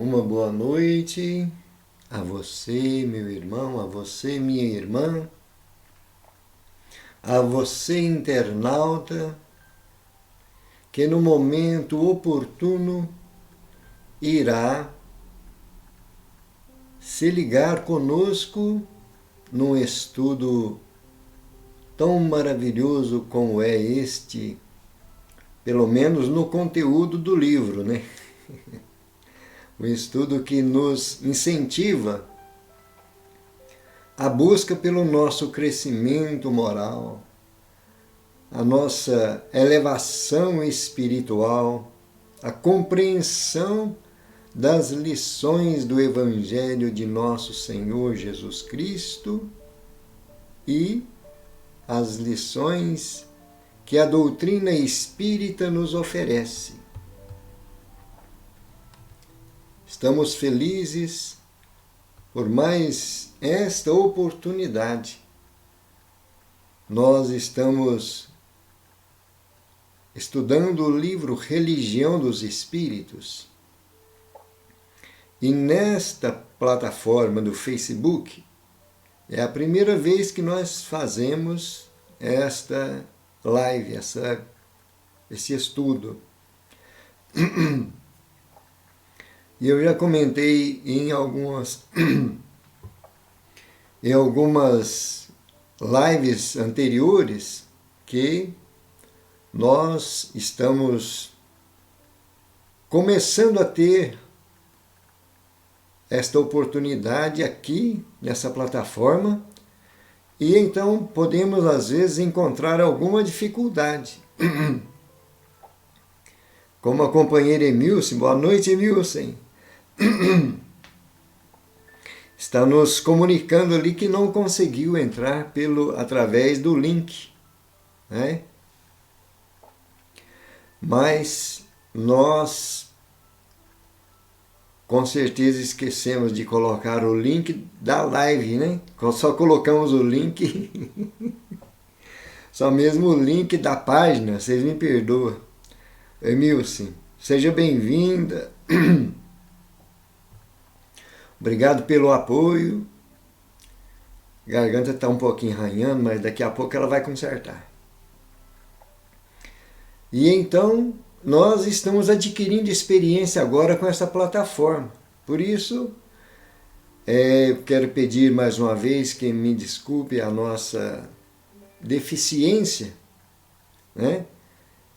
Uma boa noite a você, meu irmão, a você, minha irmã, a você, internauta, que no momento oportuno irá se ligar conosco num estudo tão maravilhoso como é este, pelo menos no conteúdo do livro, né? Um estudo que nos incentiva a busca pelo nosso crescimento moral, a nossa elevação espiritual, a compreensão das lições do Evangelho de nosso Senhor Jesus Cristo e as lições que a doutrina espírita nos oferece. Estamos felizes por mais esta oportunidade. Nós estamos estudando o livro Religião dos Espíritos. E nesta plataforma do Facebook, é a primeira vez que nós fazemos esta live, esse estudo. E eu já comentei em algumas lives anteriores que nós estamos começando a ter esta oportunidade aqui nessa plataforma e então podemos às vezes encontrar alguma dificuldade. Como a companheira Emilce, boa noite, Emilce, está nos comunicando ali que não conseguiu entrar através do link, né? Mas nós com certeza esquecemos de colocar o link da live, né? Só colocamos o link, só mesmo o link da página, vocês me perdoam. Emilce, seja bem-vinda. Obrigado pelo apoio. A garganta está um pouquinho arranhando, mas daqui a pouco ela vai consertar. E então, nós estamos adquirindo experiência agora com essa plataforma. Por isso, quero pedir mais uma vez que me desculpe a nossa deficiência, né?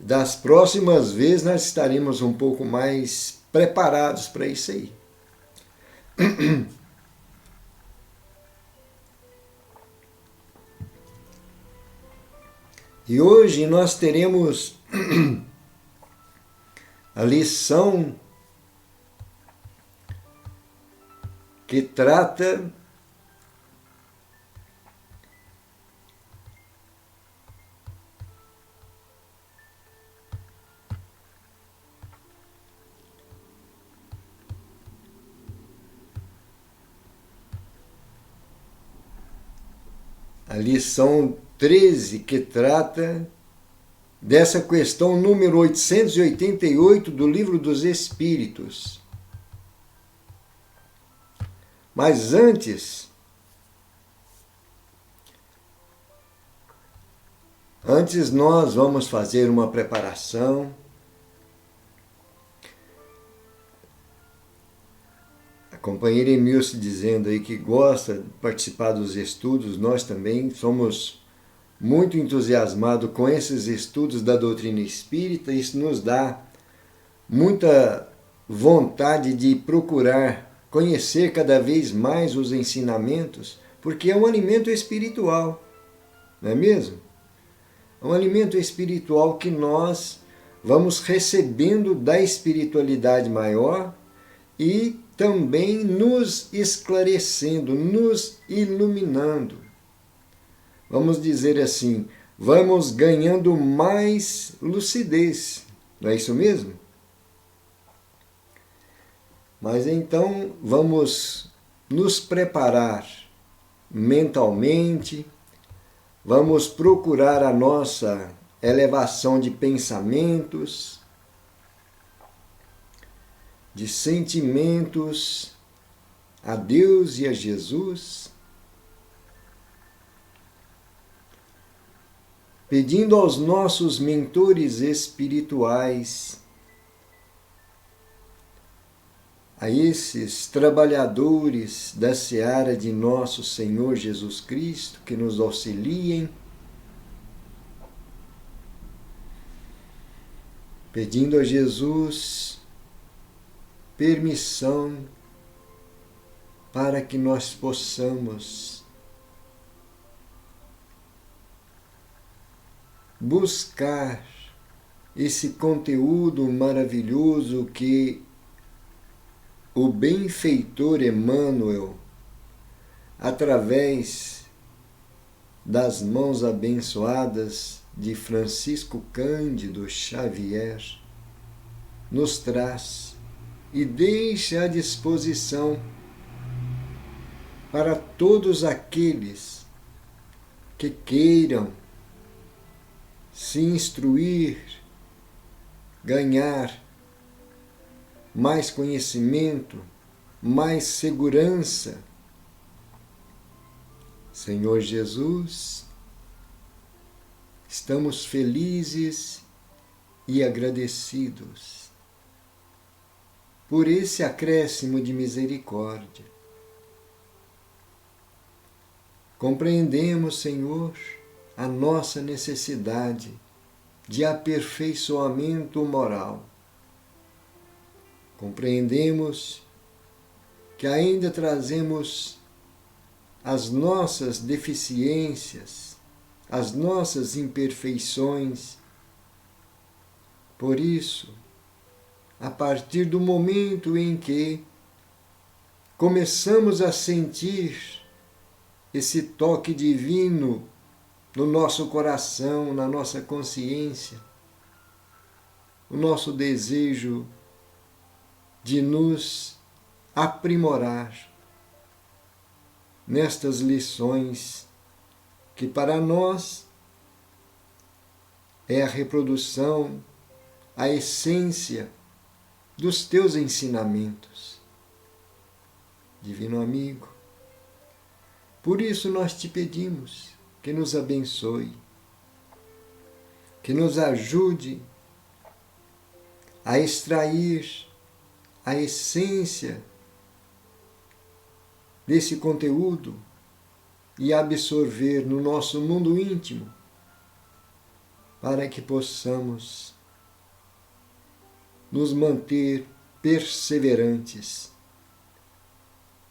Das próximas vezes nós estaremos um pouco mais preparados para isso aí. E hoje nós teremos a lição que trata a lição 13, que trata dessa questão número 888 do Livro dos Espíritos. Mas antes nós vamos fazer uma preparação. A companheira Emilce dizendo aí que gosta de participar dos estudos, nós também somos muito entusiasmados com esses estudos da doutrina espírita. Isso nos dá muita vontade de procurar conhecer cada vez mais os ensinamentos, porque é um alimento espiritual, não é mesmo? É um alimento espiritual que nós vamos recebendo da espiritualidade maior e também nos esclarecendo, nos iluminando. Vamos dizer assim, vamos ganhando mais lucidez, não é isso mesmo? Mas então vamos nos preparar mentalmente, vamos procurar a nossa elevação de pensamentos de sentimentos a Deus e a Jesus, pedindo aos nossos mentores espirituais, a esses trabalhadores da seara de nosso Senhor Jesus Cristo, que nos auxiliem, pedindo a Jesus permissão para que nós possamos buscar esse conteúdo maravilhoso que o benfeitor Emmanuel, através das mãos abençoadas de Francisco Cândido Xavier, nos traz e deixa à disposição para todos aqueles que queiram se instruir, ganhar mais conhecimento, mais segurança. Senhor Jesus, estamos felizes e agradecidos por esse acréscimo de misericórdia. Compreendemos, Senhor, a nossa necessidade de aperfeiçoamento moral. Compreendemos que ainda trazemos as nossas deficiências, as nossas imperfeições. Por isso, a partir do momento em que começamos a sentir esse toque divino no nosso coração, na nossa consciência, o nosso desejo de nos aprimorar nestas lições que para nós é a reprodução, a essência dos teus ensinamentos. Divino amigo, por isso nós te pedimos que nos abençoe, que nos ajude a extrair a essência desse conteúdo e absorver no nosso mundo íntimo, para que possamos nos manter perseverantes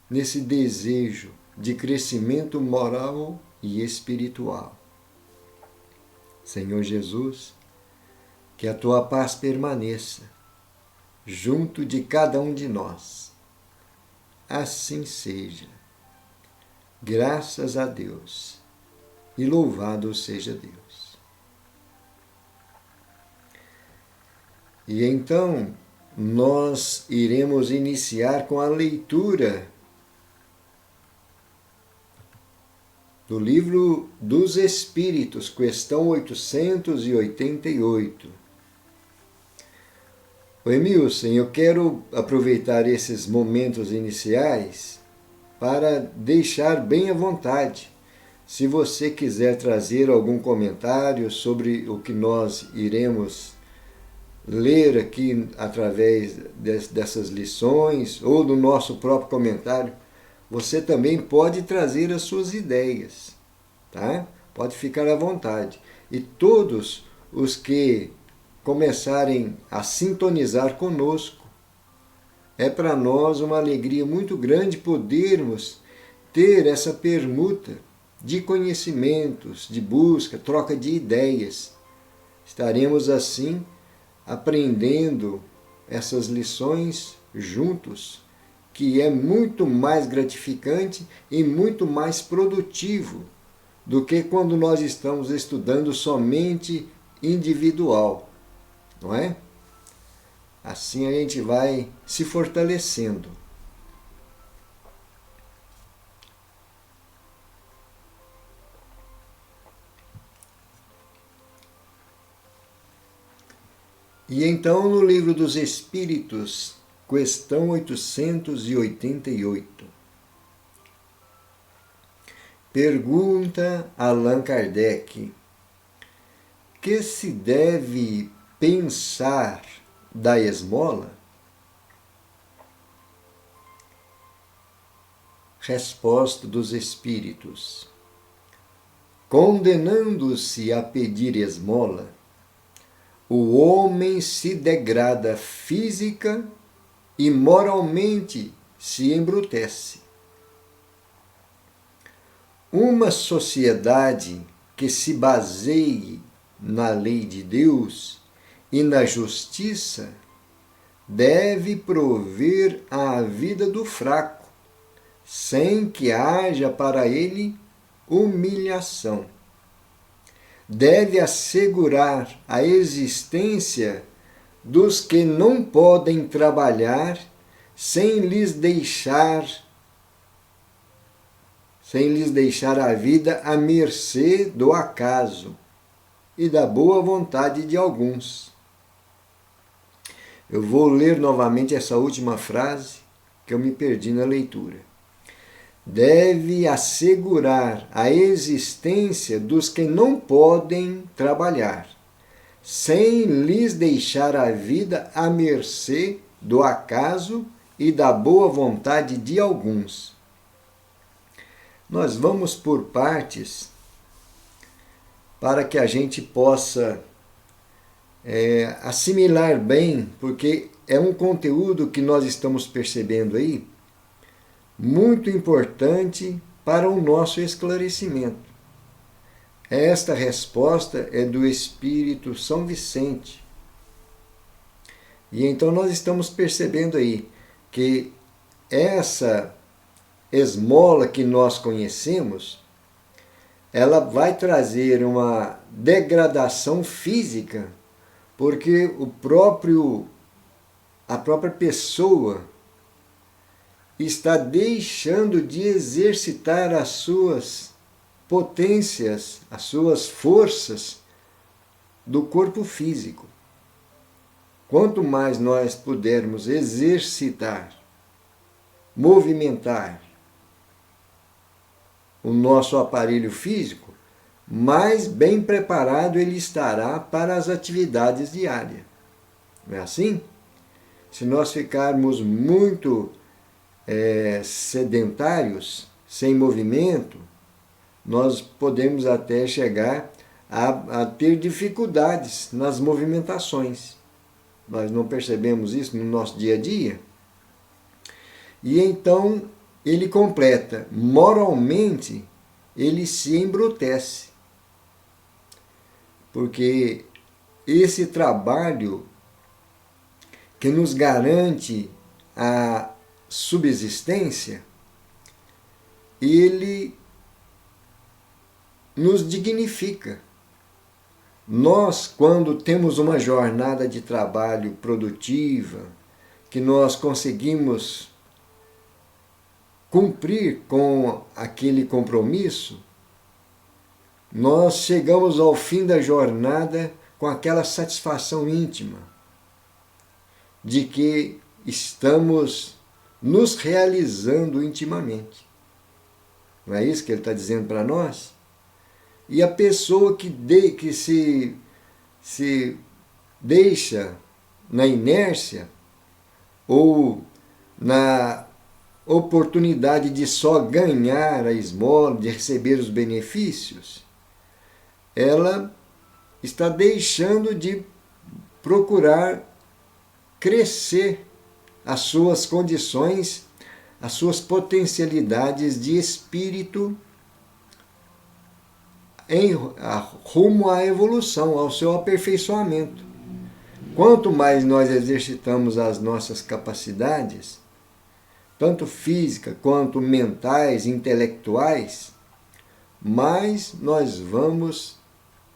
nesse desejo de crescimento moral e espiritual. Senhor Jesus, que a tua paz permaneça junto de cada um de nós. Assim seja. Graças a Deus e louvado seja Deus. E então nós iremos iniciar com a leitura do Livro dos Espíritos, questão 888. Emilson, eu quero aproveitar esses momentos iniciais para deixar bem à vontade. Se você quiser trazer algum comentário sobre o que nós iremos ler aqui através dessas lições ou do nosso próprio comentário, você também pode trazer as suas ideias, tá? Pode ficar à vontade. E todos os que começarem a sintonizar conosco, é para nós uma alegria muito grande podermos ter essa permuta de conhecimentos, de busca, troca de ideias. Estaremos assim aprendendo essas lições juntos, que é muito mais gratificante e muito mais produtivo do que quando nós estamos estudando somente individual, não é? Assim a gente vai se fortalecendo. E então, no Livro dos Espíritos, questão 888. Pergunta Allan Kardec: que se deve pensar da esmola? Resposta dos Espíritos: condenando-se a pedir esmola, o homem se degrada física e moralmente se embrutece. Uma sociedade que se baseie na lei de Deus e na justiça deve prover a vida do fraco, sem que haja para ele humilhação. Deve assegurar a existência dos que não podem trabalhar sem lhes deixar a vida à mercê do acaso e da boa vontade de alguns. Eu vou ler novamente essa última frase que eu me perdi na leitura. Deve assegurar a existência dos que não podem trabalhar, sem lhes deixar a vida à mercê do acaso e da boa vontade de alguns. Nós vamos por partes para que a gente possa assimilar bem, porque é um conteúdo que nós estamos percebendo aí muito importante para o nosso esclarecimento. Esta resposta é do Espírito São Vicente. E então nós estamos percebendo aí que essa esmola que nós conhecemos, ela vai trazer uma degradação física, porque a própria pessoa está deixando de exercitar as suas potências, as suas forças do corpo físico. Quanto mais nós pudermos exercitar, movimentar o nosso aparelho físico, mais bem preparado ele estará para as atividades diárias. Não é assim? Se nós ficarmos muito sedentários, sem movimento, nós podemos até chegar a ter dificuldades nas movimentações. Nós não percebemos isso no nosso dia a dia? E então ele completa: moralmente ele se embrutece. Porque esse trabalho que nos garante a subsistência, ele nos dignifica. Nós, quando temos uma jornada de trabalho produtiva, que nós conseguimos cumprir com aquele compromisso, nós chegamos ao fim da jornada com aquela satisfação íntima de que estamos nos realizando intimamente. Não é isso que ele está dizendo para nós? E a pessoa que se deixa na inércia ou na oportunidade de só ganhar a esmola, de receber os benefícios, ela está deixando de procurar crescer as suas condições, as suas potencialidades de espírito rumo à evolução, ao seu aperfeiçoamento. Quanto mais nós exercitamos as nossas capacidades, tanto física quanto mentais, intelectuais, mais nós vamos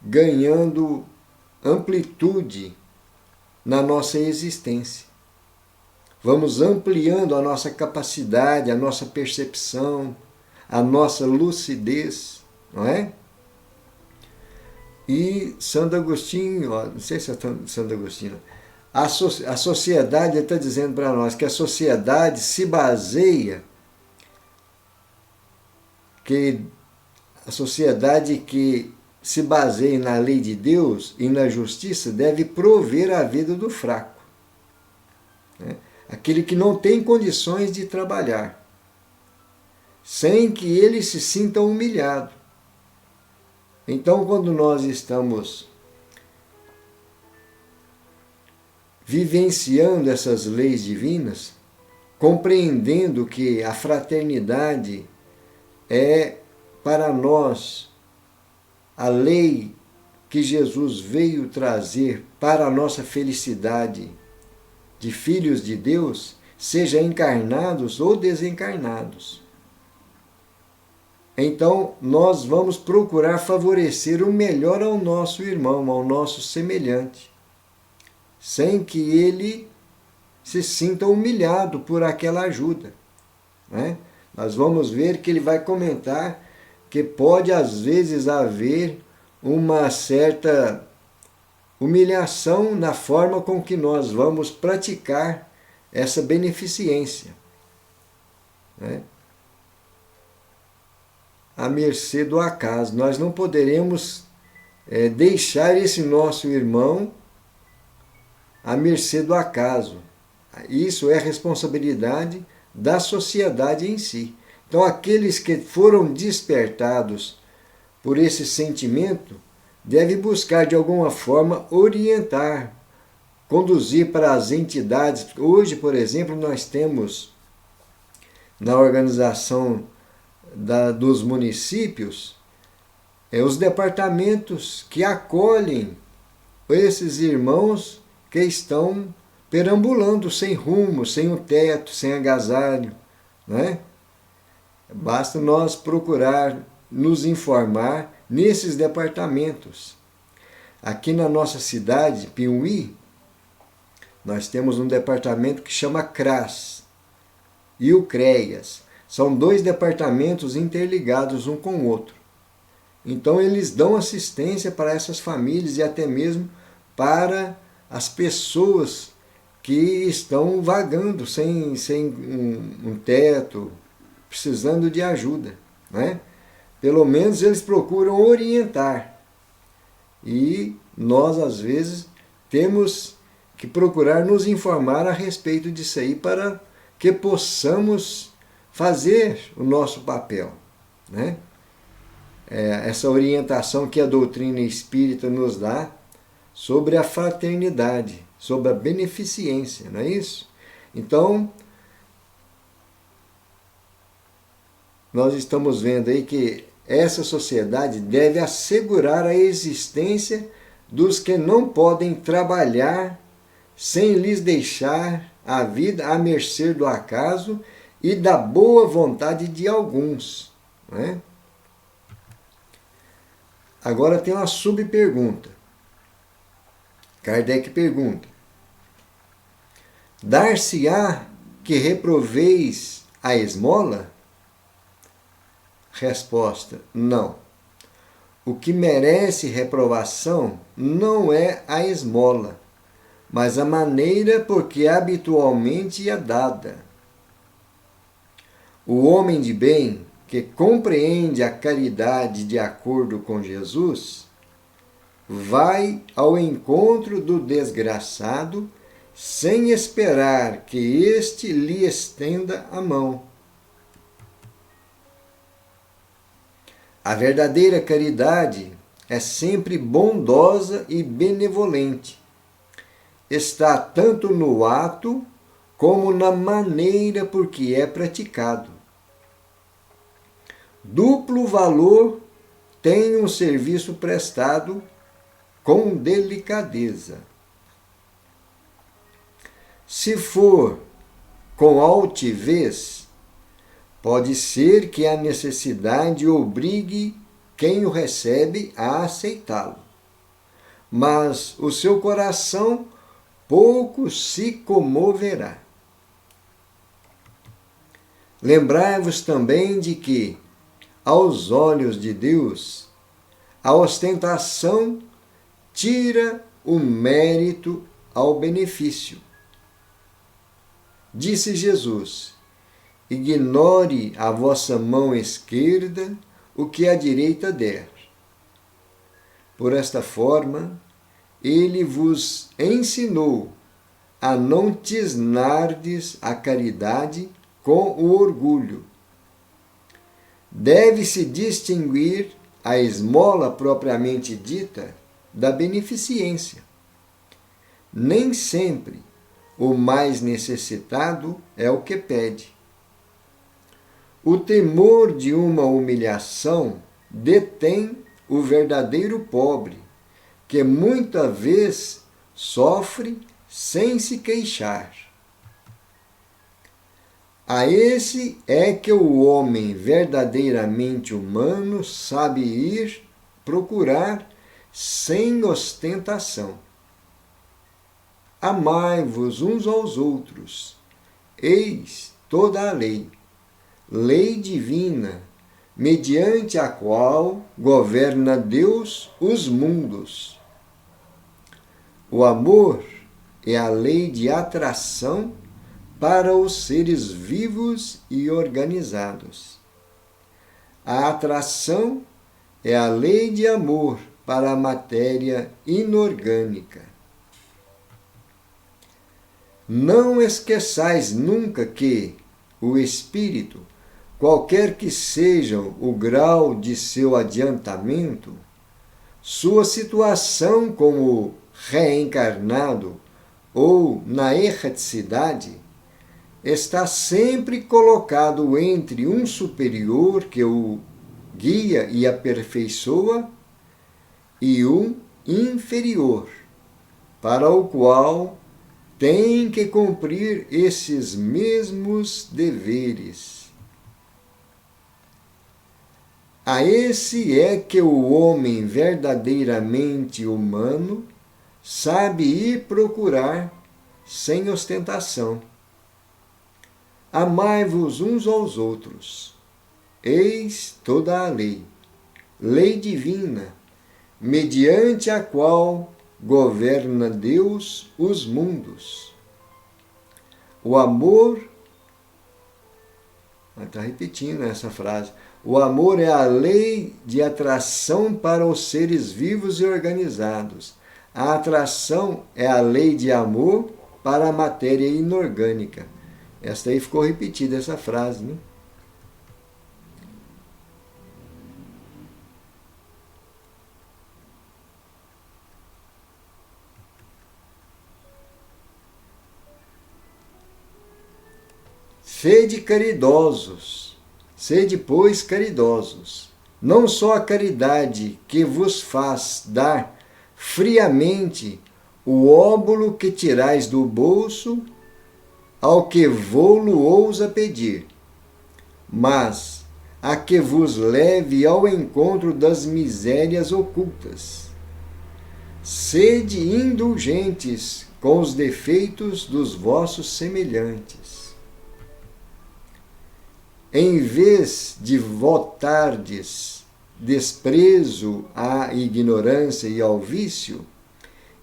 ganhando amplitude na nossa existência. Vamos ampliando a nossa capacidade, a nossa percepção, a nossa lucidez, não é? E Santo Agostinho, não sei se é Santo Agostinho, A sociedade está dizendo para nós que a sociedade se baseia, a sociedade que se baseia na lei de Deus e na justiça deve prover a vida do fraco, né? Aquele que não tem condições de trabalhar, sem que ele se sinta humilhado. Então, quando nós estamos vivenciando essas leis divinas, compreendendo que a fraternidade é para nós a lei que Jesus veio trazer para a nossa felicidade de filhos de Deus, seja encarnados ou desencarnados. Então, nós vamos procurar favorecer o melhor ao nosso irmão, ao nosso semelhante, sem que ele se sinta humilhado por aquela ajuda, né? Nós vamos ver que ele vai comentar que pode às vezes haver uma certa humilhação na forma com que nós vamos praticar essa beneficência, né? À mercê do acaso. Nós não poderemos deixar esse nosso irmão à mercê do acaso. Isso é responsabilidade da sociedade em si. Então, aqueles que foram despertados por esse sentimento devem buscar, de alguma forma, orientar, conduzir para as entidades. Hoje, por exemplo, nós temos na organização dos municípios os departamentos que acolhem esses irmãos que estão perambulando sem rumo, sem um teto, sem agasalho, né? Basta nós procurar nos informar nesses departamentos. Aqui na nossa cidade, Piuí, nós temos um departamento que chama CRAS e o CREAS. São 2 departamentos interligados um com o outro. Então eles dão assistência para essas famílias e até mesmo para as pessoas que estão vagando sem um teto, precisando de ajuda, né? Pelo menos eles procuram orientar. E nós, às vezes, temos que procurar nos informar a respeito disso aí para que possamos fazer o nosso papel, né? Essa orientação que a doutrina espírita nos dá sobre a fraternidade, sobre a beneficência, não é isso? Então, nós estamos vendo aí que essa sociedade deve assegurar a existência dos que não podem trabalhar sem lhes deixar a vida à mercê do acaso e da boa vontade de alguns, né? Agora tem uma subpergunta. Kardec pergunta: dar-se-á que reproveis a esmola? Resposta: não. O que merece reprovação não é a esmola, mas a maneira por que habitualmente é dada. O homem de bem que compreende a caridade de acordo com Jesus vai ao encontro do desgraçado sem esperar que este lhe estenda a mão. A verdadeira caridade é sempre bondosa e benevolente. Está tanto no ato como na maneira por que é praticado. Duplo valor tem um serviço prestado com delicadeza. Se for com altivez, pode ser que a necessidade obrigue quem o recebe a aceitá-lo, mas o seu coração pouco se comoverá. Lembrai-vos também de que, aos olhos de Deus, a ostentação tira o mérito ao benefício. Disse Jesus: ignore a vossa mão esquerda o que a direita der. Por esta forma, ele vos ensinou a não tisnardes a caridade com o orgulho. Deve-se distinguir a esmola propriamente dita da beneficência. Nem sempre o mais necessitado é o que pede. O temor de uma humilhação detém o verdadeiro pobre, que muita vez sofre sem se queixar. A esse é que o homem verdadeiramente humano sabe ir procurar sem ostentação. Amai-vos uns aos outros, eis toda a lei, lei divina, mediante a qual governa Deus os mundos. O amor é a lei de atração para os seres vivos e organizados. A atração é a lei de amor para a matéria inorgânica. Não esqueçais nunca que o espírito, qualquer que seja o grau de seu adiantamento, sua situação como reencarnado ou na erraticidade, está sempre colocado entre um superior que o guia e aperfeiçoa e um inferior, para o qual tem que cumprir esses mesmos deveres. A esse é que o homem verdadeiramente humano sabe ir procurar sem ostentação. Amai-vos uns aos outros. Eis toda a lei, lei divina, mediante a qual governa Deus os mundos. O amor, está repetindo essa frase, o amor é a lei de atração para os seres vivos e organizados. A atração é a lei de amor para a matéria inorgânica. Esta aí ficou repetida, essa frase, né? Sede caridosos, sede, pois, caridosos. Não só a caridade que vos faz dar friamente o óbolo que tirais do bolso ao que vô-lo ousa pedir, mas a que vos leve ao encontro das misérias ocultas. Sede indulgentes com os defeitos dos vossos semelhantes. Em vez de votardes desprezo à ignorância e ao vício,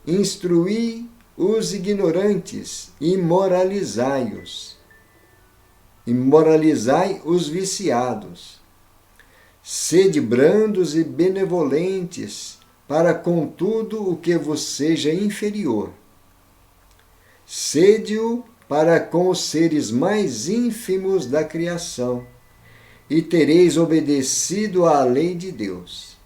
instruí os ignorantes e moralizai-os. E moralizai os viciados. Sede brandos e benevolentes para com tudo o que vos seja inferior. Sede-o para com os seres mais ínfimos da criação, e tereis obedecido à lei de Deus.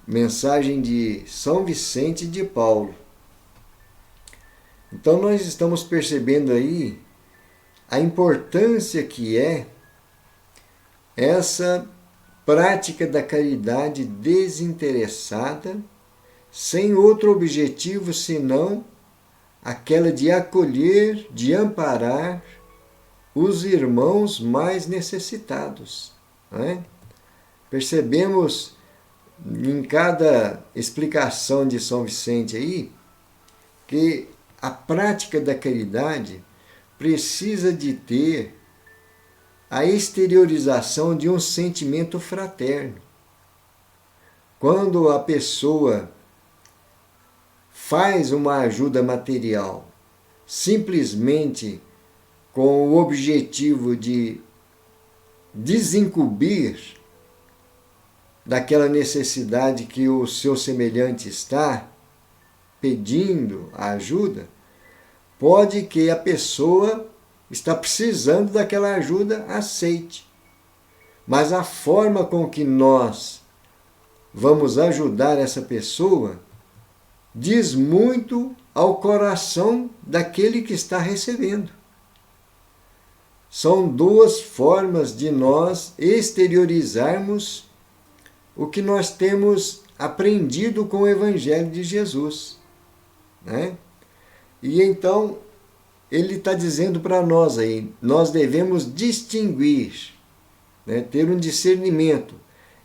Mensagem de São Vicente de Paulo. Então nós estamos percebendo aí a importância que é essa prática da caridade desinteressada, sem outro objetivo senão aquela de acolher, de amparar os irmãos mais necessitados. Não é? Percebemos em cada explicação de São Vicente aí que a prática da caridade precisa de ter a exteriorização de um sentimento fraterno. Quando a pessoa faz uma ajuda material simplesmente com o objetivo de desincumbir daquela necessidade que o seu semelhante está pedindo a ajuda, pode que a pessoa está precisando daquela ajuda, aceite. Mas a forma com que nós vamos ajudar essa pessoa diz muito ao coração daquele que está recebendo. São duas formas de nós exteriorizarmos o que nós temos aprendido com o Evangelho de Jesus, né? E então, ele está dizendo para nós aí, nós devemos distinguir, né, ter um discernimento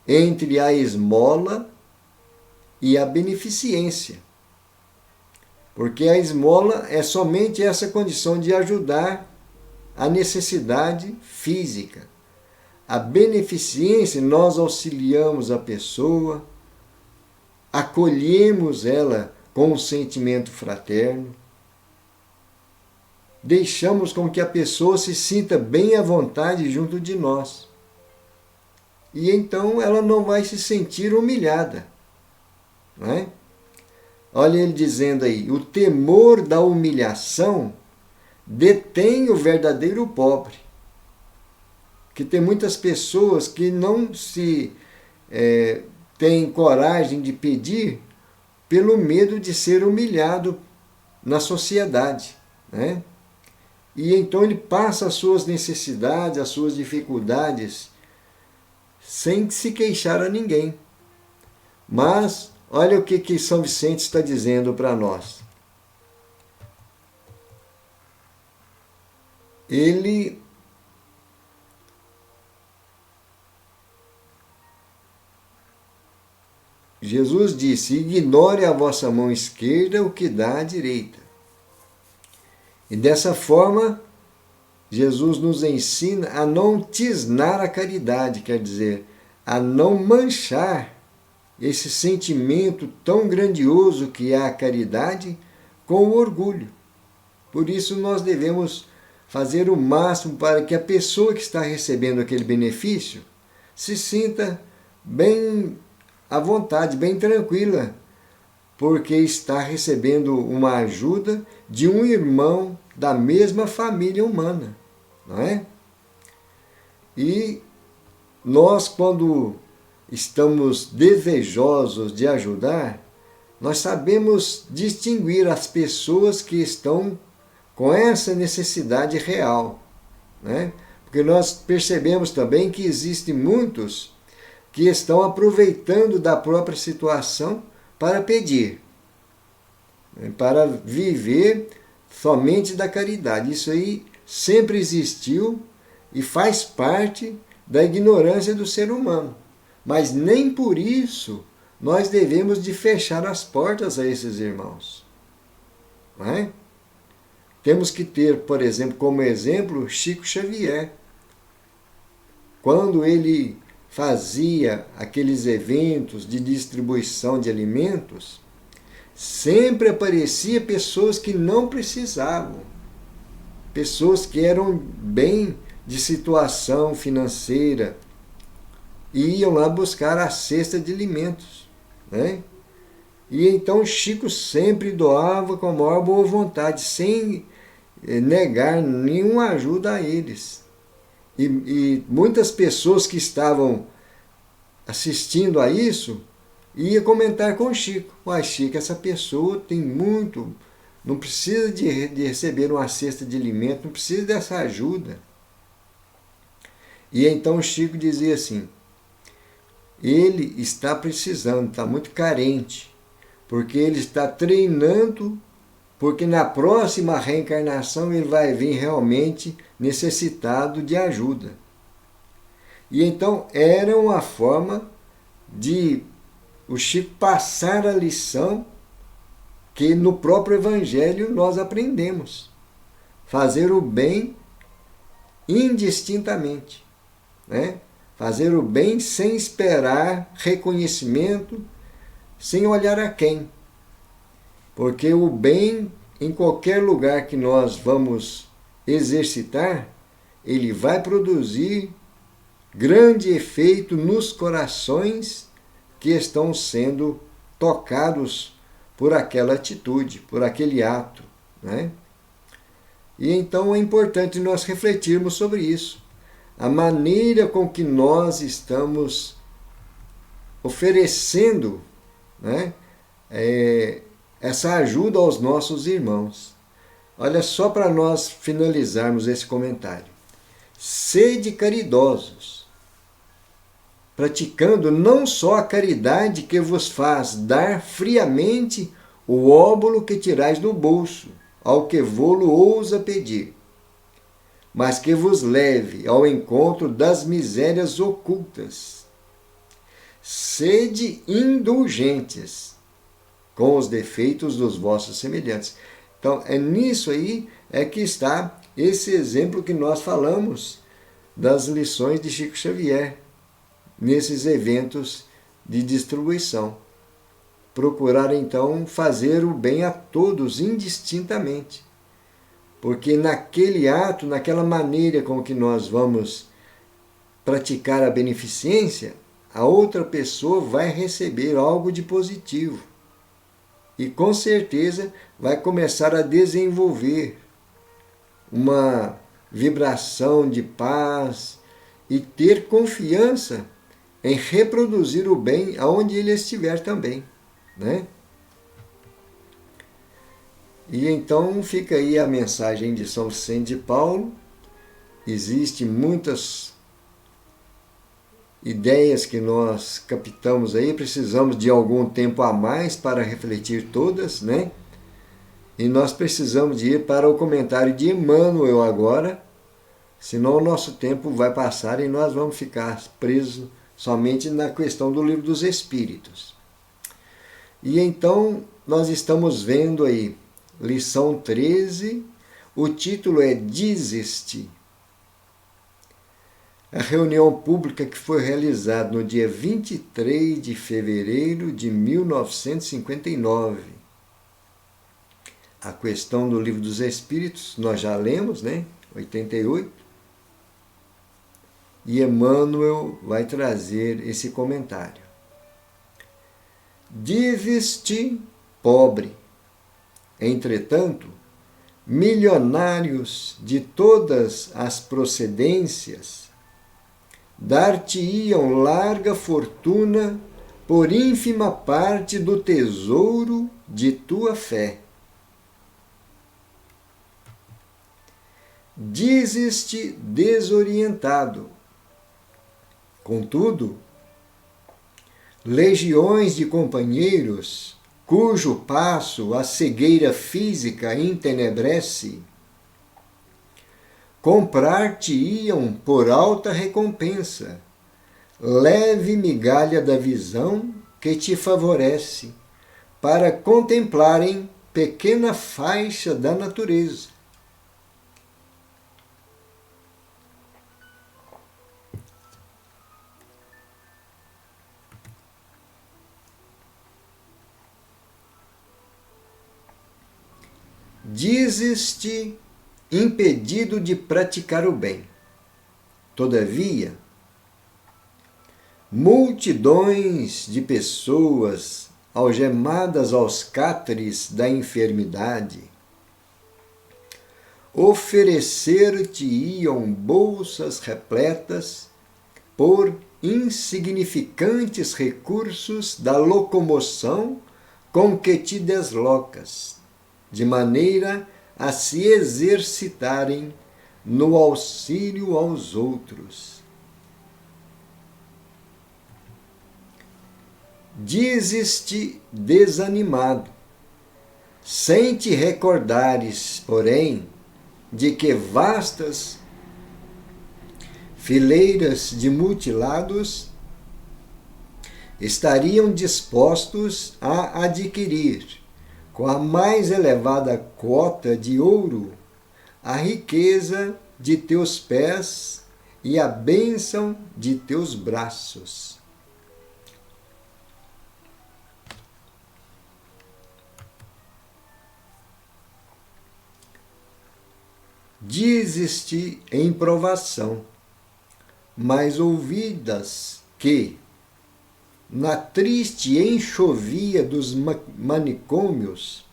entre a esmola e a beneficência. Porque a esmola é somente essa condição de ajudar a necessidade física. A beneficência, nós auxiliamos a pessoa, acolhemos ela com um sentimento fraterno, deixamos com que a pessoa se sinta bem à vontade junto de nós. E então ela não vai se sentir humilhada, não é? Olha ele dizendo aí, o temor da humilhação detém o verdadeiro pobre. Que tem muitas pessoas que não se têm coragem de pedir pelo medo de ser humilhado na sociedade, né? E então ele passa as suas necessidades, as suas dificuldades, sem se queixar a ninguém. Mas olha o que São Vicente está dizendo para nós. Jesus disse, ignore a vossa mão esquerda o que dá à direita. E dessa forma, Jesus nos ensina a não tisnar a caridade, quer dizer, a não manchar esse sentimento tão grandioso que é a caridade com o orgulho. Por isso nós devemos fazer o máximo para que a pessoa que está recebendo aquele benefício se sinta bem à vontade, bem tranquila, porque está recebendo uma ajuda de um irmão da mesma família humana, não é? E nós, quando estamos desejosos de ajudar, nós sabemos distinguir as pessoas que estão com essa necessidade real, né? Porque nós percebemos também que existem muitos que estão aproveitando da própria situação para pedir, para viver somente da caridade. Isso aí sempre existiu e faz parte da ignorância do ser humano. Mas nem por isso nós devemos de fechar as portas a esses irmãos, não é? Temos que ter, por exemplo, como exemplo, Chico Xavier. Quando ele fazia aqueles eventos de distribuição de alimentos, sempre aparecia pessoas que não precisavam, pessoas que eram bem de situação financeira e iam lá buscar a cesta de alimentos, né? E então Chico sempre doava com a maior boa vontade, sem negar nenhuma ajuda a eles. E muitas pessoas que estavam assistindo a isso iam comentar com o Chico. Uai, Chico, essa pessoa tem muito, não precisa de receber uma cesta de alimento, não precisa dessa ajuda. E então o Chico dizia assim, ele está precisando, está muito carente, porque ele está treinando, porque na próxima reencarnação ele vai vir realmente necessitado de ajuda. E então era uma forma de o Chico passar a lição que no próprio Evangelho nós aprendemos. Fazer o bem indistintamente, né? Fazer o bem sem esperar reconhecimento, sem olhar a quem. Porque o bem, em qualquer lugar que nós vamos exercitar, ele vai produzir grande efeito nos corações que estão sendo tocados por aquela atitude, por aquele ato, né? E então é importante nós refletirmos sobre isso. A maneira com que nós estamos oferecendo, né, essa ajuda aos nossos irmãos. Olha, só para nós finalizarmos esse comentário. Sede caridosos, praticando não só a caridade que vos faz dar friamente o óbolo que tirais do bolso, ao que vô-lo ousa pedir, mas que vos leve ao encontro das misérias ocultas. Sede indulgentes com os defeitos dos vossos semelhantes. Então, é nisso aí que está esse exemplo que nós falamos das lições de Chico Xavier, nesses eventos de distribuição. Procurar, então, fazer o bem a todos indistintamente. Porque naquele ato, naquela maneira com que nós vamos praticar a beneficência, a outra pessoa vai receber algo de positivo. E com certeza vai começar a desenvolver uma vibração de paz e ter confiança em reproduzir o bem aonde ele estiver também, né? E então fica aí a mensagem de São Vicente de Paulo. Existem muitas ideias que nós captamos aí, precisamos de algum tempo a mais para refletir todas, né? E nós precisamos de ir para o comentário de Emmanuel agora, senão o nosso tempo vai passar e nós vamos ficar presos somente na questão do Livro dos Espíritos. E então nós estamos vendo aí, lição 13, o título é Dizeste. A reunião pública que foi realizada no dia 23 de fevereiro de 1959. A questão do Livro dos Espíritos, nós já lemos, né? 88. E Emmanuel vai trazer esse comentário. Dizes-te pobre, entretanto, milionários de todas as procedências dar-te-iam larga fortuna por ínfima parte do tesouro de tua fé. Dizes-te desorientado. Contudo, legiões de companheiros, cujo passo a cegueira física entenebrece, comprar-te-iam por alta recompensa, leve migalha da visão que te favorece, para contemplarem pequena faixa da natureza. Dizes-te impedido de praticar o bem. Todavia, multidões de pessoas algemadas aos cátares da enfermidade oferecer-te-iam bolsas repletas por insignificantes recursos da locomoção com que te deslocas, de maneira a se exercitarem no auxílio aos outros. Dizes-te desanimado, sem te recordares, porém, de que vastas fileiras de mutilados estariam dispostos a adquirir, com a mais elevada cota de ouro, a riqueza de teus pés e a bênção de teus braços. Dizes-te em provação, mas ouvidas que, na triste enxovia dos manicômios,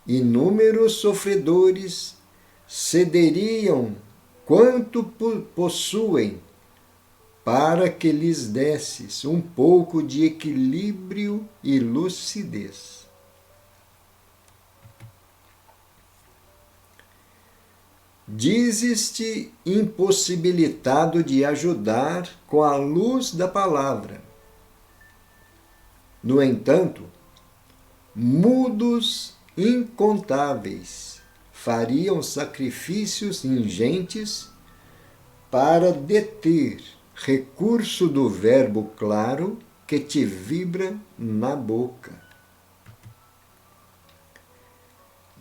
inúmeros sofredores cederiam quanto possuem para que lhes desses um pouco de equilíbrio e lucidez. Dizes-te impossibilitado de ajudar com a luz da palavra. No entanto, mudos incontáveis fariam sacrifícios ingentes para deter recurso do verbo claro que te vibra na boca.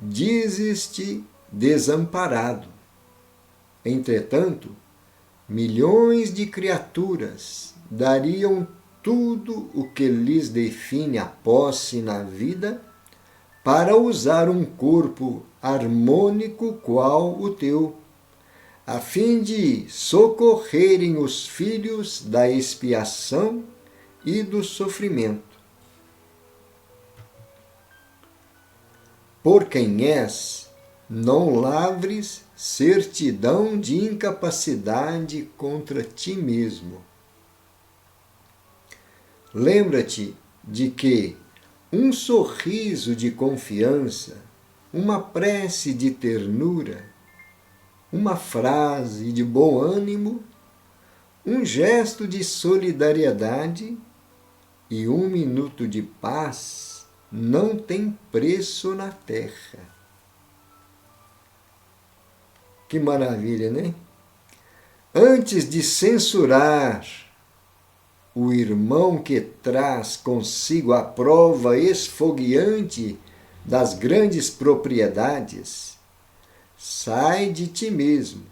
Dizes-te desamparado. Entretanto, milhões de criaturas dariam tudo o que lhes define a posse na vida para usar um corpo harmônico qual o teu, a fim de socorrerem os filhos da expiação e do sofrimento. Por quem és, não lavres certidão de incapacidade contra ti mesmo. Lembra-te de que um sorriso de confiança, uma prece de ternura, uma frase de bom ânimo, um gesto de solidariedade e um minuto de paz não tem preço na terra. Que maravilha, né? Antes de censurar o irmão que traz consigo a prova esfogueante das grandes propriedades, sai de ti mesmo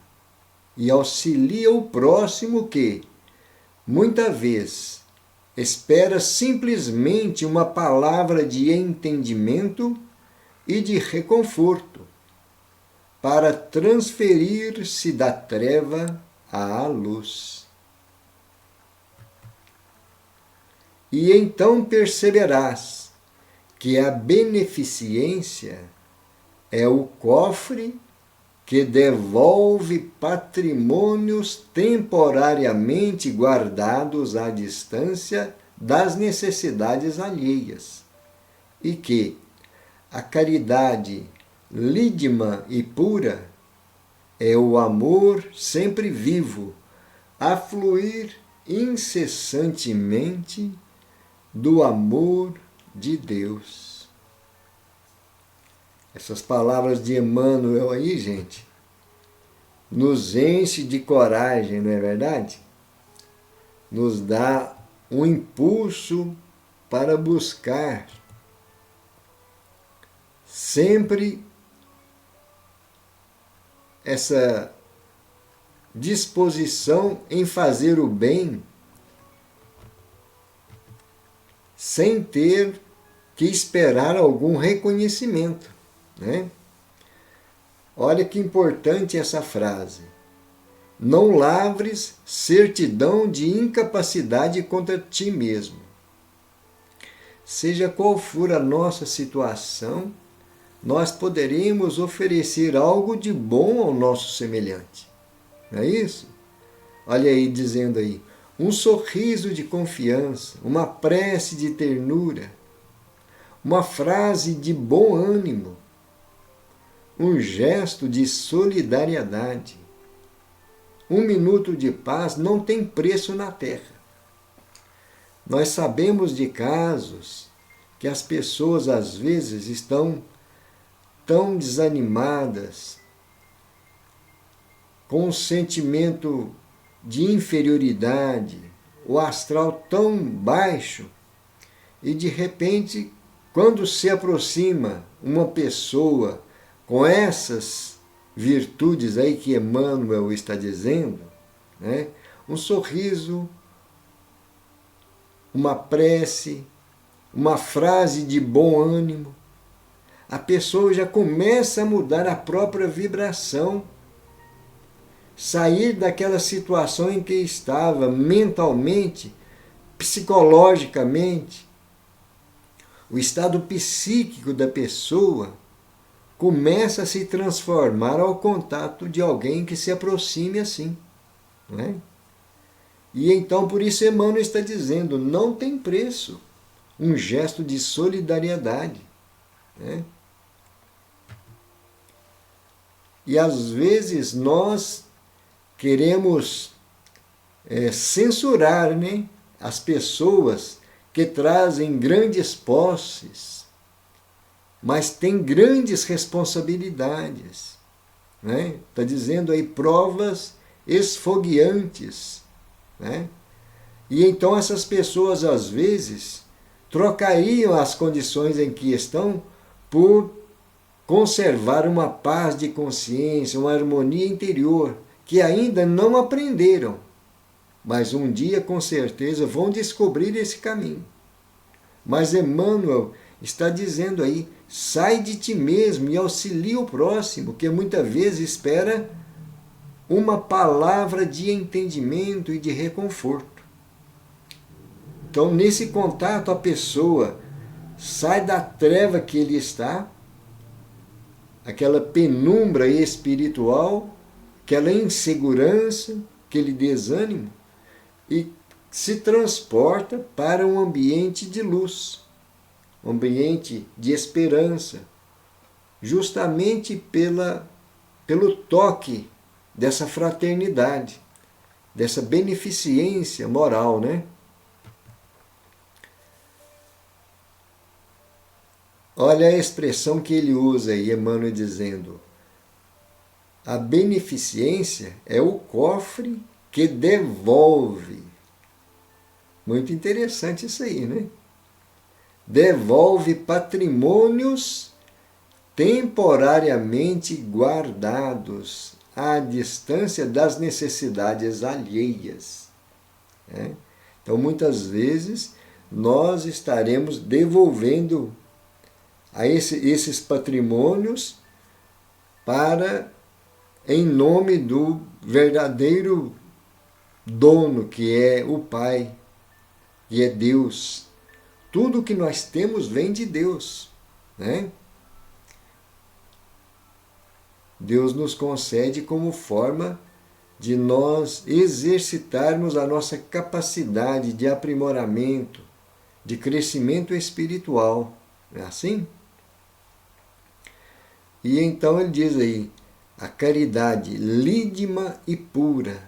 e auxilia o próximo que, muita vez, espera simplesmente uma palavra de entendimento e de reconforto para transferir-se da treva à luz. E então perceberás que a beneficência é o cofre que devolve patrimônios temporariamente guardados à distância das necessidades alheias, e que a caridade lídima e pura é o amor sempre vivo, a fluir incessantemente do amor de Deus. Essas palavras de Emmanuel aí, gente, nos enche de coragem, não é verdade? Nos dá um impulso para buscar sempre essa disposição em fazer o bem sem ter que esperar algum reconhecimento, né? Olha que importante essa frase. Não lavres certidão de incapacidade contra ti mesmo. Seja qual for a nossa situação, nós poderemos oferecer algo de bom ao nosso semelhante. Não é isso? Olha aí, dizendo aí, um sorriso de confiança, uma prece de ternura, uma frase de bom ânimo, um gesto de solidariedade, um minuto de paz não tem preço na terra. Nós sabemos de casos que as pessoas às vezes estão tão desanimadas, com um sentimento de inferioridade, o astral tão baixo, e de repente, quando se aproxima uma pessoa com essas virtudes aí que Emmanuel está dizendo, né? Um sorriso, uma prece, uma frase de bom ânimo, a pessoa já começa a mudar a própria vibração, sair daquela situação em que estava mentalmente, psicologicamente. O estado psíquico da pessoa começa a se transformar ao contato de alguém que se aproxime assim. Não é? E então, por isso, Emmanuel está dizendo, não tem preço um gesto de solidariedade. Né? E às vezes nós queremos censurar, né, as pessoas que trazem grandes posses, mas têm grandes responsabilidades. Né? Está dizendo aí provas esfogueantes. Né? E então essas pessoas, às vezes, trocariam as condições em que estão por conservar uma paz de consciência, uma harmonia interior, que ainda não aprenderam, mas um dia, com certeza, vão descobrir esse caminho. Mas Emmanuel está dizendo aí, sai de ti mesmo e auxilia o próximo, que muitas vezes espera uma palavra de entendimento e de reconforto. Então, nesse contato, a pessoa sai da treva que ele está, aquela penumbra espiritual, aquela insegurança, aquele desânimo, e se transporta para um ambiente de luz, um ambiente de esperança, justamente pelo toque dessa fraternidade, dessa beneficência moral, né? Olha a expressão que ele usa aí, Emmanuel dizendo, a beneficência é o cofre que devolve. Muito interessante isso aí, né? Devolve patrimônios temporariamente guardados à distância das necessidades alheias. Né? Então, muitas vezes, nós estaremos devolvendo a esses patrimônios em nome do verdadeiro dono, que é o Pai, que é Deus. Tudo que nós temos vem de Deus. Né? Deus nos concede como forma de nós exercitarmos a nossa capacidade de aprimoramento, de crescimento espiritual. Não é assim? E então ele diz aí, a caridade lídima e pura,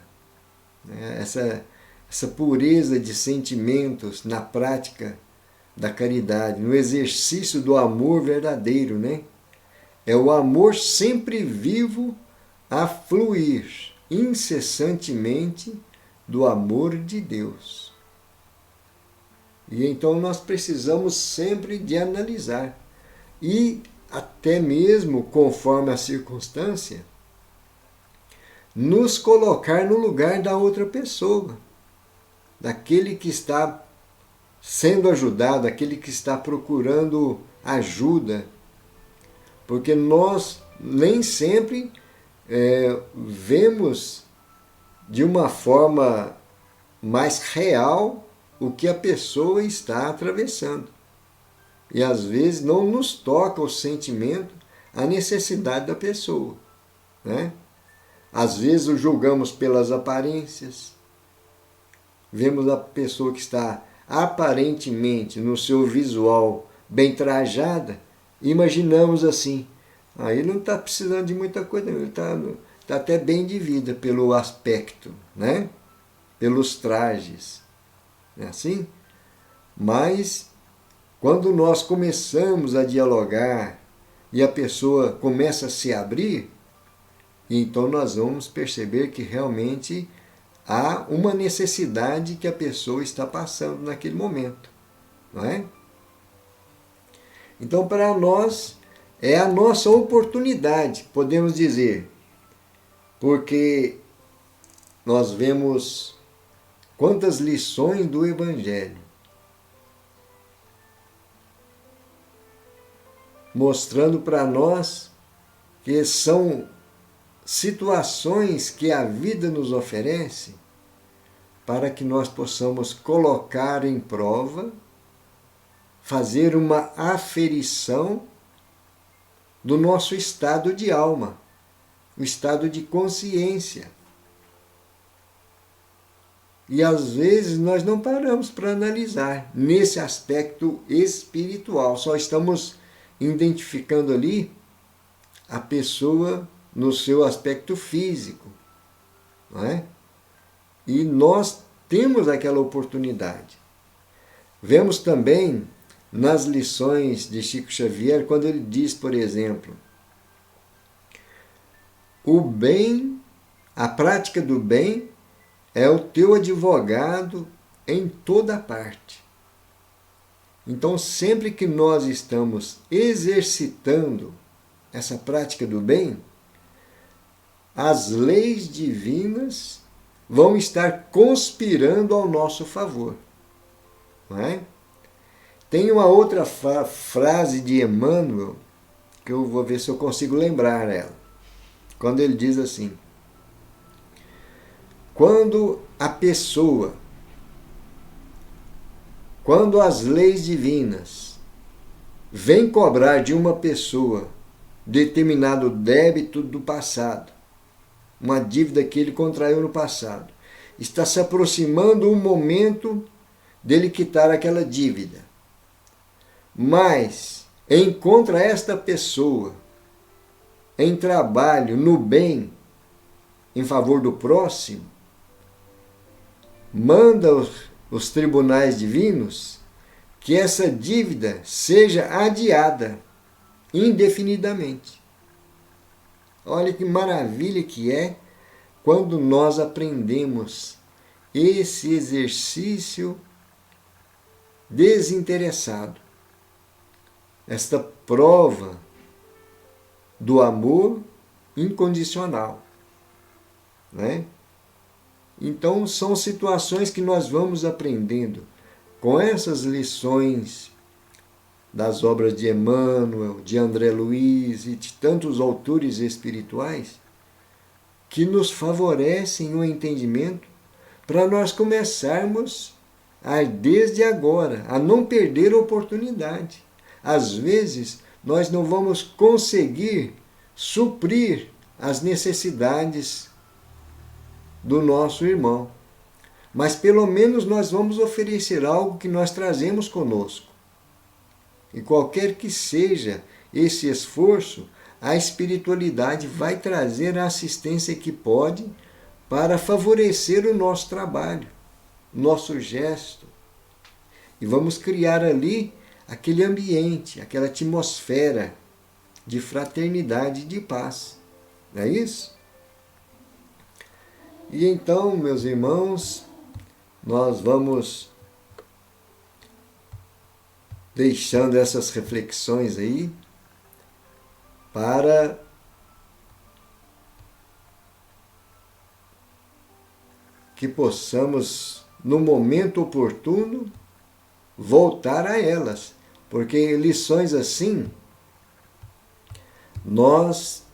né? Essa pureza de sentimentos na prática da caridade, no exercício do amor verdadeiro, né? É o amor sempre vivo a fluir incessantemente do amor de Deus. E então nós precisamos sempre de analisar e até mesmo, conforme a circunstância, nos colocar no lugar da outra pessoa, daquele que está sendo ajudado, aquele que está procurando ajuda, porque nós nem sempre vemos de uma forma mais real o que a pessoa está atravessando. E às vezes não nos toca o sentimento, a necessidade da pessoa. Né? Às vezes o julgamos pelas aparências, vemos a pessoa que está aparentemente no seu visual bem trajada, e imaginamos assim, ele não está precisando de muita coisa, ele está até bem de vida pelo aspecto, né? Pelos trajes. Não é assim? Mas quando nós começamos a dialogar e a pessoa começa a se abrir, então nós vamos perceber que realmente há uma necessidade que a pessoa está passando naquele momento. Não é? Então, para nós, é a nossa oportunidade, podemos dizer, porque nós vemos quantas lições do Evangelho mostrando para nós que são situações que a vida nos oferece para que nós possamos colocar em prova, fazer uma aferição do nosso estado de alma, o estado de consciência. E às vezes nós não paramos para analisar nesse aspecto espiritual, só estamos identificando ali a pessoa no seu aspecto físico, não é? E nós temos aquela oportunidade. Vemos também nas lições de Chico Xavier, quando ele diz, por exemplo, o bem, a prática do bem é o teu advogado em toda parte. Então, sempre que nós estamos exercitando essa prática do bem, as leis divinas vão estar conspirando ao nosso favor. Não é? Tem uma outra frase de Emmanuel, que eu vou ver se eu consigo lembrar ela. Quando ele diz assim: quando as leis divinas vêm cobrar de uma pessoa determinado débito do passado, uma dívida que ele contraiu no passado, está se aproximando o momento dele quitar aquela dívida, mas encontra esta pessoa em trabalho, no bem, em favor do próximo, manda os tribunais divinos que essa dívida seja adiada indefinidamente. Olha que maravilha que é quando nós aprendemos esse exercício desinteressado, esta prova do amor incondicional, né? Então são situações que nós vamos aprendendo com essas lições das obras de Emmanuel, de André Luiz e de tantos autores espirituais que nos favorecem o entendimento para nós começarmos desde agora a não perder a oportunidade. Às vezes nós não vamos conseguir suprir as necessidades do nosso irmão, mas pelo menos nós vamos oferecer algo que nós trazemos conosco. E qualquer que seja esse esforço, a espiritualidade vai trazer a assistência que pode para favorecer o nosso trabalho, nosso gesto. E vamos criar ali aquele ambiente, aquela atmosfera de fraternidade e de paz. Não é isso? E então, meus irmãos, nós vamos deixando essas reflexões aí para que possamos, no momento oportuno, voltar a elas. Porque lições assim, nós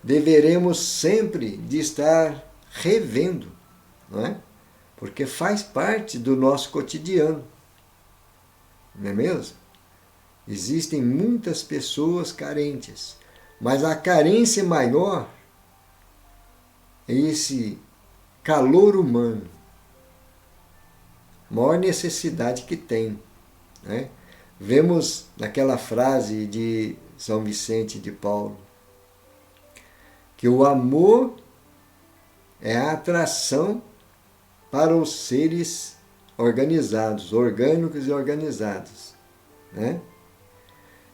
deveremos sempre de estar revendo, não é? Porque faz parte do nosso cotidiano. Não é mesmo? Existem muitas pessoas carentes, mas a carência maior é esse calor humano, maior necessidade que tem, né? Vemos naquela frase de São Vicente de Paulo que o amor é a atração para os seres organizados, orgânicos e organizados, né?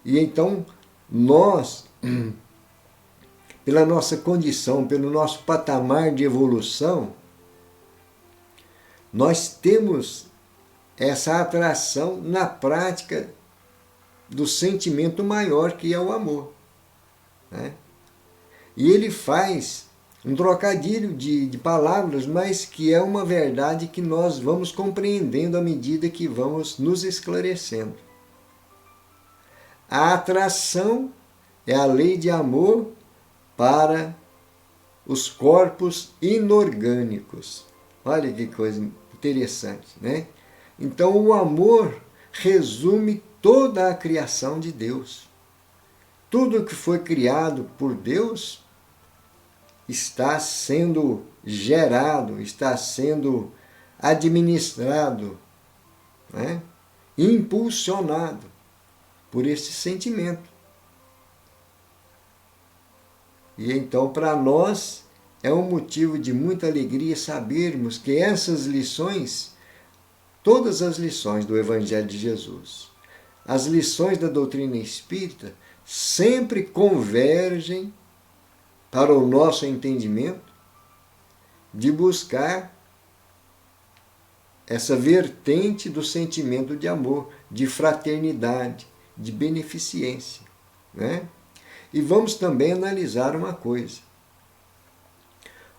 E então nós, pela nossa condição, pelo nosso patamar de evolução, nós temos essa atração na prática do sentimento maior que é o amor, né? E ele faz um trocadilho de palavras, mas que é uma verdade que nós vamos compreendendo à medida que vamos nos esclarecendo. a atração é a lei de amor para os corpos inorgânicos. Olha que coisa interessante, né? Então o amor resume toda a criação de Deus. Tudo que foi criado por Deus está sendo gerado, está sendo administrado, né? Impulsionado por esse sentimento. E então, para nós, é um motivo de muita alegria sabermos que essas lições, todas as lições do Evangelho de Jesus, as lições da doutrina espírita, sempre convergem para o nosso entendimento de buscar essa vertente do sentimento de amor, de fraternidade, de beneficência, né? E vamos também analisar uma coisa.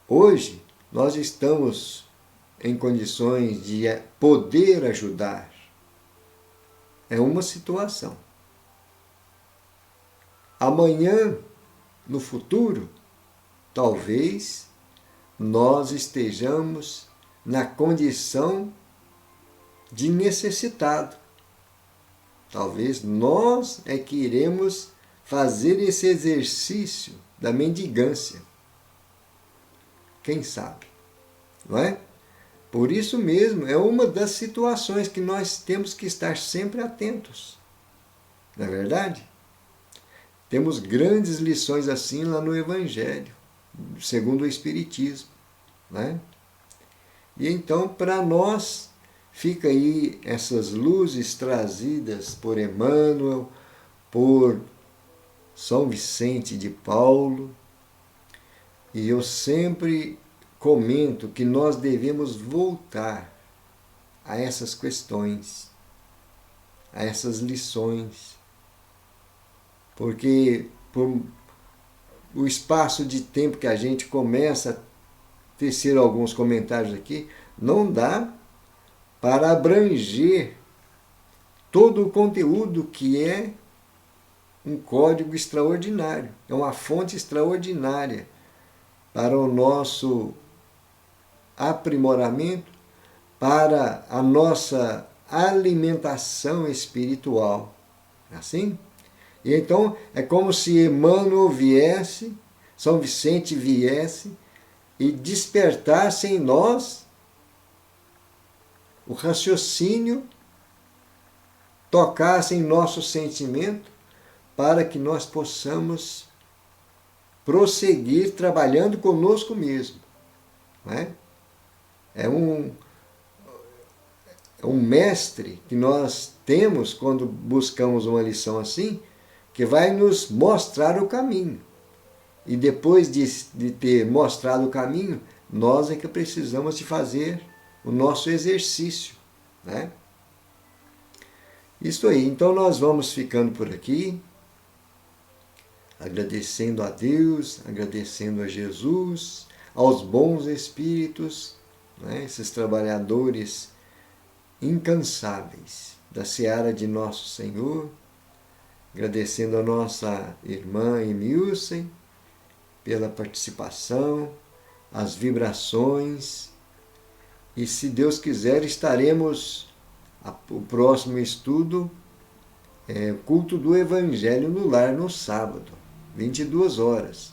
Hoje, nós estamos em condições de poder ajudar. É uma situação. Amanhã, no futuro, talvez nós estejamos na condição de necessitado. Talvez nós é que iremos fazer esse exercício da mendigância. Quem sabe? Não é? Por isso mesmo, é uma das situações que nós temos que estar sempre atentos. Não é verdade? Temos grandes lições assim lá no Evangelho, segundo o Espiritismo, né? E então, para nós, fica aí essas luzes trazidas por Emmanuel, por São Vicente de Paulo, e eu sempre comento que nós devemos voltar a essas questões, a essas lições, porque por o espaço de tempo que a gente começa a tecer alguns comentários aqui, não dá para abranger todo o conteúdo que é um código extraordinário, é uma fonte extraordinária para o nosso aprimoramento, para a nossa alimentação espiritual. Assim? E então é como se Emmanuel viesse, São Vicente viesse e despertasse em nós o raciocínio, tocasse em nosso sentimento, para que nós possamos prosseguir trabalhando conosco mesmo. Não é? É um mestre que nós temos quando buscamos uma lição assim, que vai nos mostrar o caminho. E depois de ter mostrado o caminho, nós é que precisamos de fazer o nosso exercício, né? Isso aí. Então nós vamos ficando por aqui, agradecendo a Deus, agradecendo a Jesus, aos bons espíritos, né? Esses trabalhadores incansáveis da seara de Nosso Senhor, agradecendo a nossa irmã Emilce pela participação, as vibrações, e se Deus quiser estaremos, o próximo estudo é culto do Evangelho no Lar no sábado, 22 horas.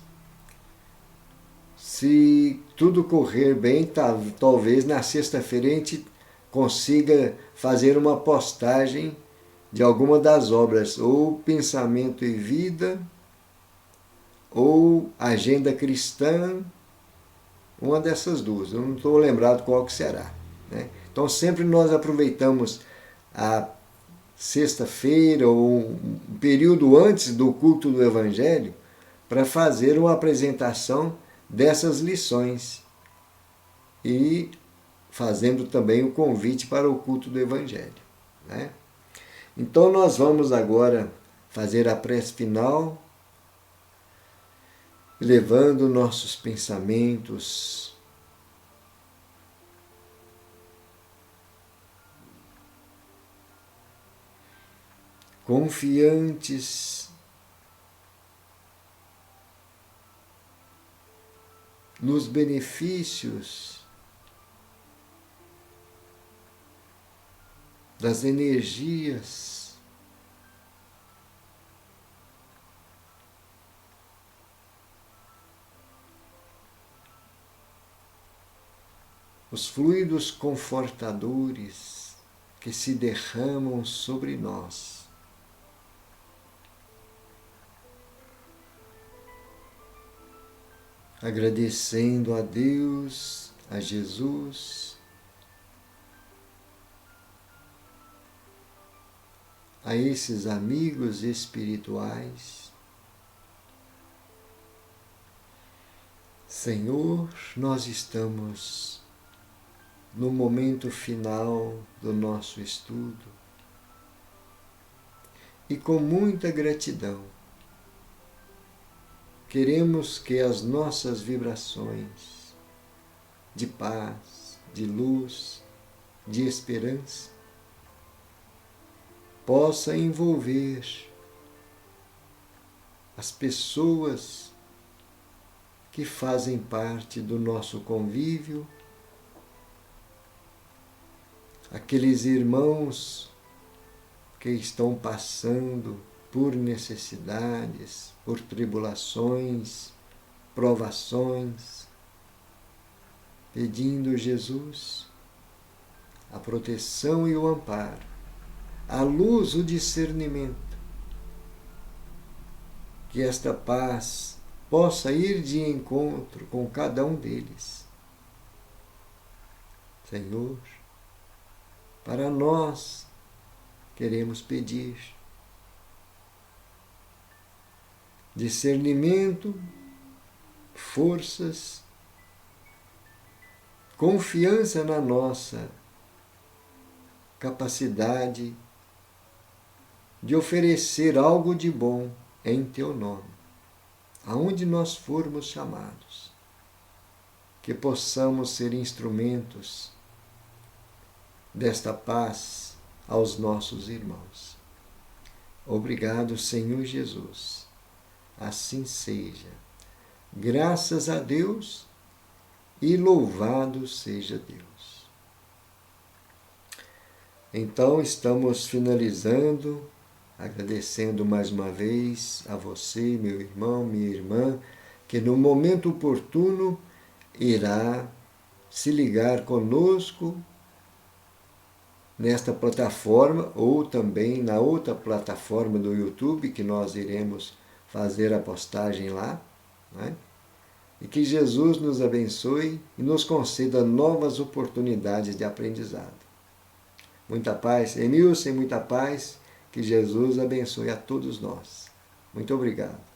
Se tudo correr bem, talvez na sexta-feira a gente consiga fazer uma postagem de alguma das obras, ou Pensamento e Vida, ou Agenda Cristã, uma dessas duas. Eu não estou lembrado qual que será, né? Então sempre nós aproveitamos a sexta-feira ou um período antes do culto do Evangelho para fazer uma apresentação dessas lições e fazendo também o convite para o culto do Evangelho, né? Então nós vamos agora fazer a prece final, levando nossos pensamentos confiantes nos benefícios das energias os fluidos confortadores que se derramam sobre nós. Agradecendo a Deus, a Jesus, a esses amigos espirituais. Senhor, nós estamos no momento final do nosso estudo e com muita gratidão queremos que as nossas vibrações de paz, de luz, de esperança possa envolver as pessoas que fazem parte do nosso convívio, aqueles irmãos que estão passando por necessidades, por tribulações, provações, pedindo Jesus a proteção e o amparo, a luz, o discernimento, que esta paz possa ir de encontro com cada um deles. Senhor, para nós queremos pedir discernimento, forças, confiança na nossa capacidade de oferecer algo de bom em Teu nome, aonde nós formos chamados, que possamos ser instrumentos desta paz aos nossos irmãos. Obrigado, Senhor Jesus. Assim seja. Graças a Deus e louvado seja Deus. Então, estamos finalizando, agradecendo mais uma vez a você, meu irmão, minha irmã, que no momento oportuno irá se ligar conosco nesta plataforma ou também na outra plataforma do YouTube, que nós iremos fazer a postagem lá, né? E que Jesus nos abençoe e nos conceda novas oportunidades de aprendizado. Muita paz, Emilson, muita paz, que Jesus abençoe a todos nós. Muito obrigado.